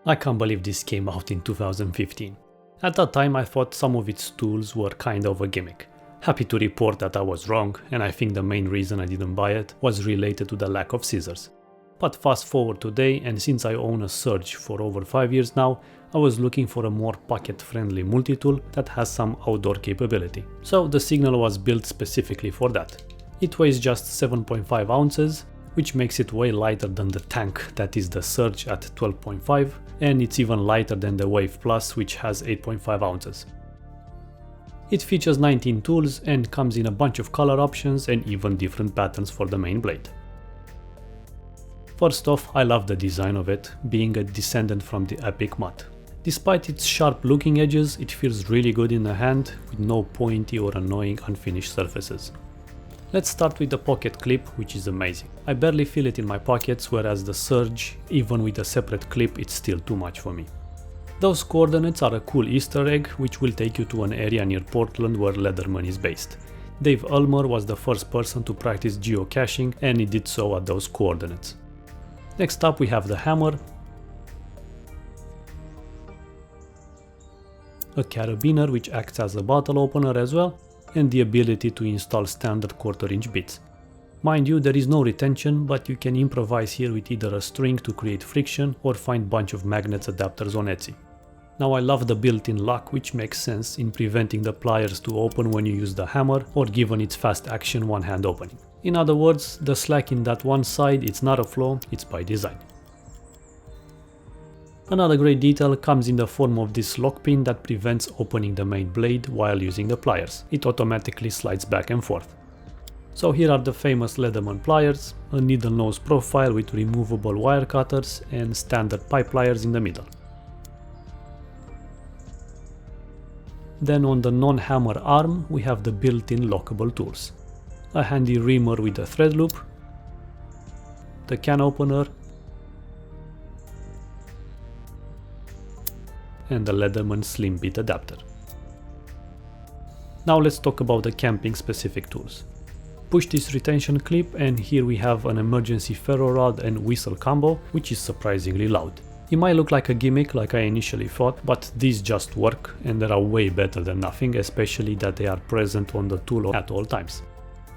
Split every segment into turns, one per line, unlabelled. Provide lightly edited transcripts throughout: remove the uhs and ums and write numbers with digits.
I can't believe this came out in 2015. At that time I thought some of its tools were kind of a gimmick. Happy to report that I was wrong, and I think the main reason I didn't buy it was related to the lack of scissors. But fast forward today, and since I own a Surge for over 5 years now, I was looking for a more pocket-friendly multi-tool that has some outdoor capability. So the Signal was built specifically for that. It weighs just 7.5 ounces, which makes it way lighter than the tank that is the Surge at 12.5, and it's even lighter than the Wave Plus, which has 8.5 ounces. It features 19 tools and comes in a bunch of color options and even different patterns for the main blade. First off, I love the design of it, being a descendant from the Epic Mutt. Despite its sharp looking edges, it feels really good in the hand with no pointy or annoying unfinished surfaces. Let's start with the pocket clip, which is amazing. I barely feel it in my pockets, whereas the Surge, even with a separate clip, it's still too much for me. Those coordinates are a cool Easter egg, which will take you to an area near Portland where Leatherman is based. Dave Ulmer was the first person to practice geocaching, and he did so at those coordinates. Next up we have the hammer, a carabiner which acts as a bottle opener as well, and the ability to install standard 1/4 inch bits. Mind you, there is no retention, but you can improvise here with either a string to create friction or find bunch of magnets adapters on Etsy. Now I love the built-in lock, which makes sense in preventing the pliers to open when you use the hammer, or given its fast action one-hand opening. In other words, the slack in that one side, it's not a flaw, it's by design. Another great detail comes in the form of this lock pin that prevents opening the main blade while using the pliers. It automatically slides back and forth. So here are the famous Leatherman pliers, a needle nose profile with removable wire cutters and standard pipe pliers in the middle. Then on the non-hammer arm we have the built-in lockable tools. A handy reamer with a thread loop, the can opener, and the Leatherman slim bit adapter. Now let's talk about the camping specific tools. Push this retention clip, and here we have an emergency ferro rod and whistle combo, which is surprisingly loud. It might look like a gimmick like I initially thought, but these just work and they are way better than nothing, especially that they are present on the tool at all times.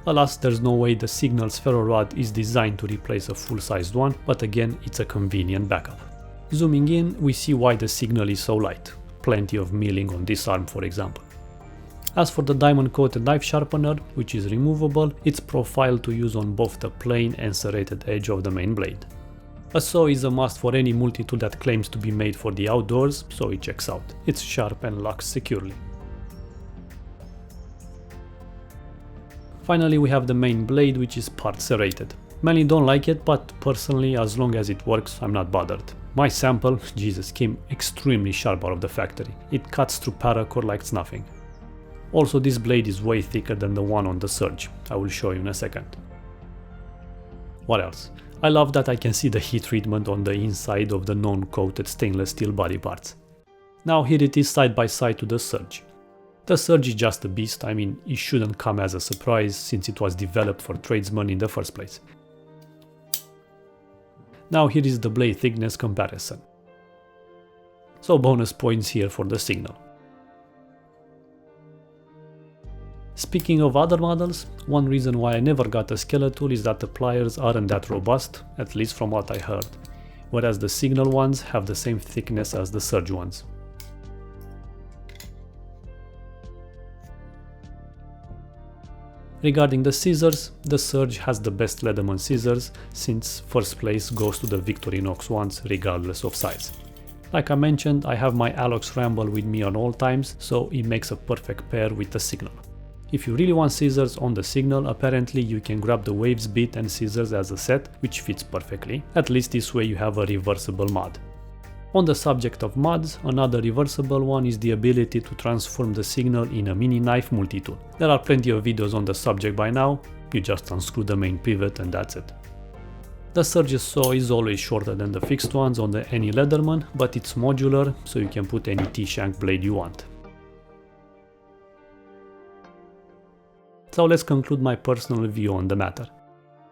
Alas, there's no way the Signal's ferro rod is designed to replace a full-sized one, but again, it's a convenient backup. Zooming in, we see why the Signal is so light. Plenty of milling on this arm, for example. As for the diamond-coated knife sharpener, which is removable, it's profiled to use on both the plain and serrated edge of the main blade. A saw is a must for any multi-tool that claims to be made for the outdoors, so it checks out. It's sharp and locks securely. Finally, we have the main blade, which is part serrated. Many don't like it, but personally, as long as it works, I'm not bothered. My sample, Jesus, came extremely sharp out of the factory. It cuts through paracord like it's nothing. Also, this blade is way thicker than the one on the Surge. I will show you in a second. What else? I love that I can see the heat treatment on the inside of the non-coated stainless steel body parts. Now here it is side by side to the Surge. The Surge is just a beast. I mean, it shouldn't come as a surprise since it was developed for tradesmen in the first place. Now here is the blade thickness comparison. So bonus points here for the Signal. Speaking of other models, one reason why I never got a Skeletal is that the pliers aren't that robust, at least from what I heard, whereas the Signal ones have the same thickness as the Surge ones. Regarding the scissors, the Surge has the best Leatherman scissors, since first place goes to the Victorinox ones regardless of size. Like I mentioned, I have my Alox Ramble with me on all times, so it makes a perfect pair with the Signal. If you really want scissors on the Signal, apparently you can grab the Waves bit and scissors as a set, which fits perfectly. At least this way you have a reversible mod. On the subject of mods, another reversible one is the ability to transform the Signal in a mini knife multi-tool. There are plenty of videos on the subject by now, you just unscrew the main pivot and that's it. The Surge's saw is always shorter than the fixed ones on any Leatherman, but it's modular, so you can put any T-shank blade you want. So let's conclude my personal view on the matter.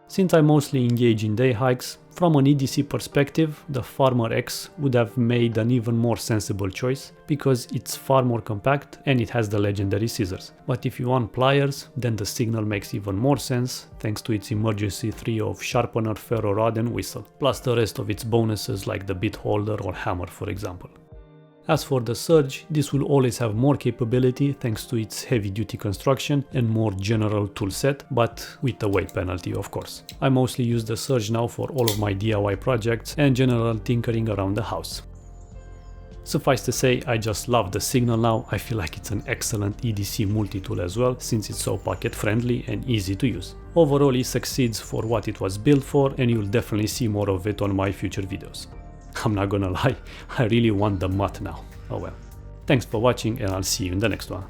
Since I mostly engage in day hikes, from an EDC perspective, the Farmer X would have made an even more sensible choice because it's far more compact and it has the legendary scissors. But if you want pliers, then the Signal makes even more sense thanks to its emergency trio of sharpener, ferro rod and whistle, plus the rest of its bonuses like the bit holder or hammer for example. As for the Surge, this will always have more capability thanks to its heavy-duty construction and more general toolset, but with a weight penalty of course. I mostly use the Surge now for all of my DIY projects and general tinkering around the house. Suffice to say, I just love the Signal now. I feel like it's an excellent EDC multi-tool as well, since it's so pocket friendly and easy to use. Overall, it succeeds for what it was built for, and you'll definitely see more of it on my future videos. I'm not gonna lie, I really want the mutt now. Oh well. Thanks for watching and I'll see you in the next one.